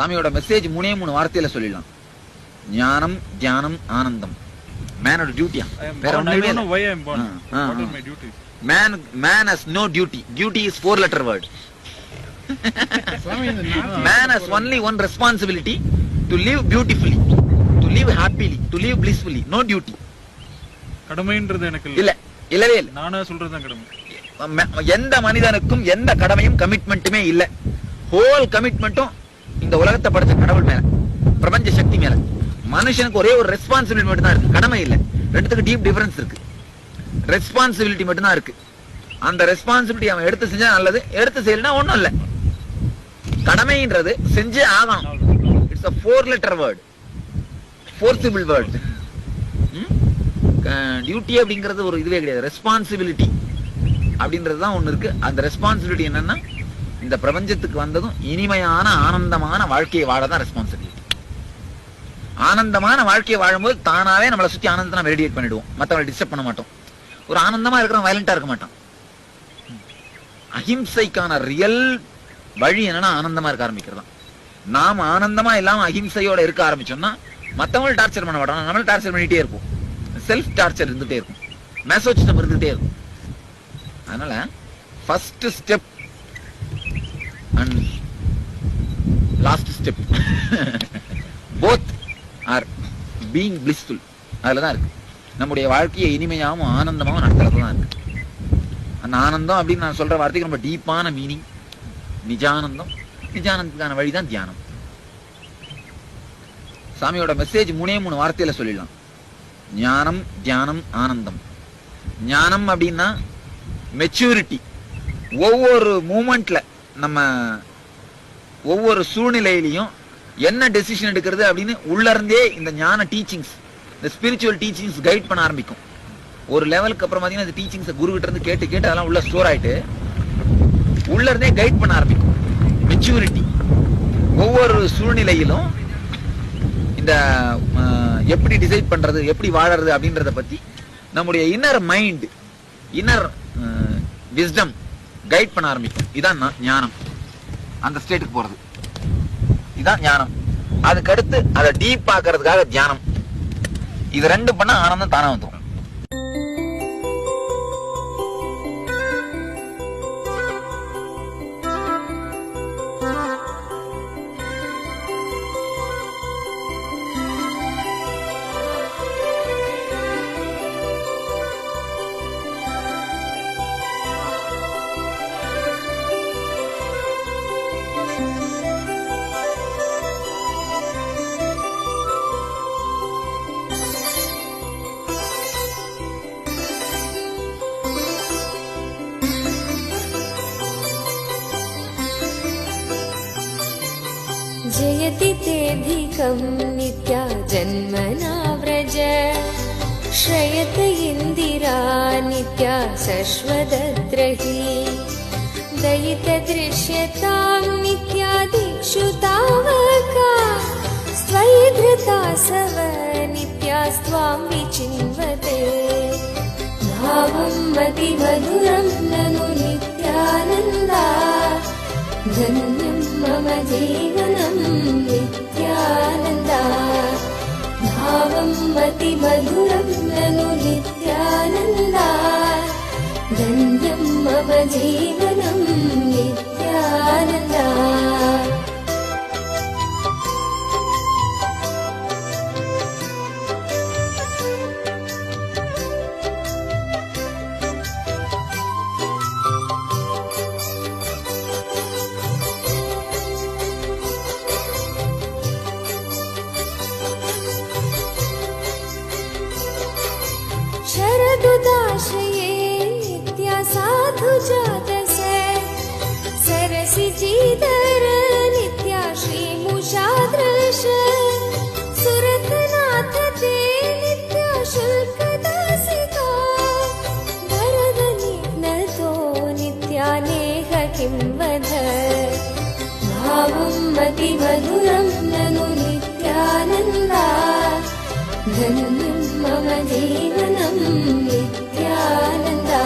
சாமியோட மெசேஜ் 3 வார்த்தையில சொல்லிடலாம். ஞானம், தியானம், ஆனந்தம். மேனோட டியூட்டியா வேற ஒண்ணுமே இல்ல. Man has no duty. Duty is 4-letter word. Man has only one responsibility, to live beautifully, to live happily, to live blissfully. No duty. கடமைன்றது எனக்கு இல்ல, இல்லவே இல்ல. நானே சொல்றதுதான் கடமை. எந்த மனிதனுக்கும் எந்த கடமையும் கமிட்மெண்ட்டுமே இல்ல. ஹோல் கமிட்மெண்ட்டும் இந்த உலகத்தை படைச்ச கடவுள் மேல, பிரபஞ்ச சக்தி மேல. மனுஷனுக்கு ஒரே ஒரு ரெஸ்பான்சிபிலிட்டி மட்டும் தான் இருக்கு, கடமை இல்ல. ரெண்டுத்துக்கு டீப் டிஃபரன்ஸ் இருக்கு. ரெஸ்பான்சிபிலிட்டி மட்டும் தான் இருக்கு. அந்த ரெஸ்பான்சிபிலிட்டி அவன் எடுத்து செஞ்சா நல்லது, எடுத்து செய்யலனா ஒண்ணும் இல்ல. கடமைன்றது செஞ்சே ஆகணும். It's a 4-letter word, forcible word. Duty அப்படிங்கிறது ஒரு இதுவே கிடையாது. ரெஸ்பான்சிபிலிட்டி அப்படின்றது தான் ஒண்ணு இருக்கு. அந்த ரெஸ்பான்சிபிலிட்டி என்னன்னா, இந்த பிரபஞ்சத்துக்கு வந்ததும் இனிமையான ஆனந்தமான வாழ்க்கையை வாழதான் ரெஸ்பான்சிபிலிட்டி. ஆனந்தமான வாழ்க்கையை வாழும்போது தானாவே நம்மளை சுத்தி ஆனந்தத்தை ரேடியேட் பண்ணிடுவோம். மற்றவங்களை டிஸ்டர்ப் பண்ண மாட்டோம். ஒரு ஆனந்தமா இருக்கிறவன் வயலண்டா இருக்க மாட்டான். அஹிம்சைக்கான ரியல் வழி என்னன்னா ஆனந்தமா இருக்க ஆரம்பிக்கிறதா. நாம் ஆனந்தமா இல்லாம அஹிம்சையோட இருக்க ஆரம்பிச்சோம்னா மற்றவங்களை டார்ச்சர் பண்ண மாட்டோம், நம்மள டார்ச்சர் பண்ணிட்டே இருப்போம். செல்ஃப் டார்ச்சர் இருந்துட்டே இருக்கும், மெசோசிசம் இருந்துட்டே இருக்கும். அதனால first step and last step both are being blissful. அதுலதான் இருக்கு நம்முடைய வாழ்க்கையை இனிமையாகவும் ஆனந்தமாகவும் நடத்துறது தான் இருக்கு. அந்த ஆனந்தம் அப்படின்னு நான் சொல்ற வார்த்தைக்கு ரொம்ப டீப்பான மீனிங் நிஜானந்தம். நிஜானந்தத்துக்கான வழிதான் தியானம். சாமியோட மெசேஜ் 3 வார்த்தையில சொல்லிடலாம். ஞானம், தியானம், ஆனந்தம். ஞானம் அப்படின்னா மெச்சூரிட்டி. ஒவ்வொரு மூமெண்ட்ல நம்ம ஒவ்வொரு சூழ்நிலையிலையும் என்ன டெசிஷன் எடுக்கிறது அப்படின்னு உள்ள இருந்தே இந்த ஞான டீச்சிங்ஸ், இந்த ஸ்பிரிச்சுவல் டீச்சிங்ஸ் கைட் பண்ண ஆரம்பிக்கும். ஒரு லெவலுக்கு அப்புறம் பாத்தீங்கன்னா இந்த டீச்சிங்ஸை குரு கிட்ட இருந்து கேட்டு கேட்டு அதெல்லாம் உள்ள ஸ்டோர் ஆயிட்டு உள்ள இருந்தே கைட் பண்ண ஆரம்பிக்கும். மெச்சூரிட்டி. ஒவ்வொரு சூழ்நிலையிலும் இந்த எப்படி டிசைட் பண்றது, எப்படி வாழறது அப்படின்றத பத்தி நம்முடைய inner mind, inner wisdom guide பண்ண ஆரம்பிக்கும். இதான் ஞானம். அந்த ஸ்டேட்டுக்கு போறது இதான் ஞானம். அதுக்கு அடுத்து அதை டீப் ஆக்குறதுக்காக தியானம். இது ரெண்டு பண்ணா ஆனந்தம் தானா வந்துடும். जयति तेऽधिकं नित्या जन्मना व्रज श्रयत इन्दिरा नित्या शश्वतद्रही दयितदृश्यतां नित्या दिक्षु तावका स्वयि धृतासव नित्यास्त्वां विचिन्वते भावं मतिमधुरं ननु नित्यानन्दा धन्यं मम जीवनं नित्यानन्दा भावं मतिमधुरं ननु नित्यानन्दा धन्यं मम जीवनं नित्यानन्दा शरदुदाशये नित्या साधु जातसे सरसिजीधर नित्या श्रीमुषादृश सुरतनाथ ते नित्या शुल्कदासिका वरदनिघ्नतो नित्या नेह किं वद भावं मतिमधुरं ननु नित्यानन्दा धन्यं मम जीवनं नित्यानन्दा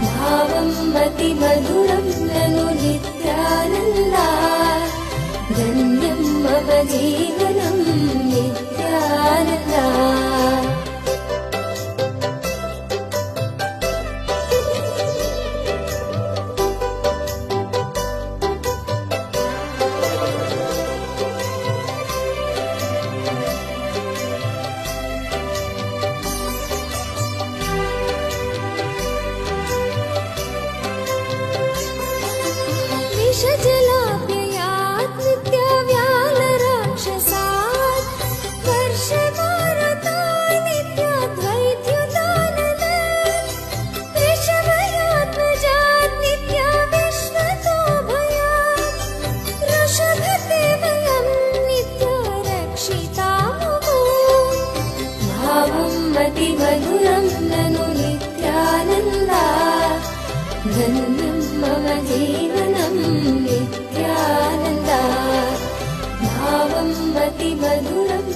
भावं मतिमधुरं ननु नित्यानन्दा ధన్యం మమ జీవనం నిత్యానందా. विषजलाप्ययात् नित्यव्यालराक्षसात् वर्षमारतात् नित्याद्वैद्युताननात् वृषभयात्मजात् नित्याविश्वतोभयात् वृषभते वयं नित्या रक्षितामुः. भावं मतिमधुरं ननु नित्यानन्दा. धन्यं मम जीवनं नित्यानन्दा. भावं मतिमधुरं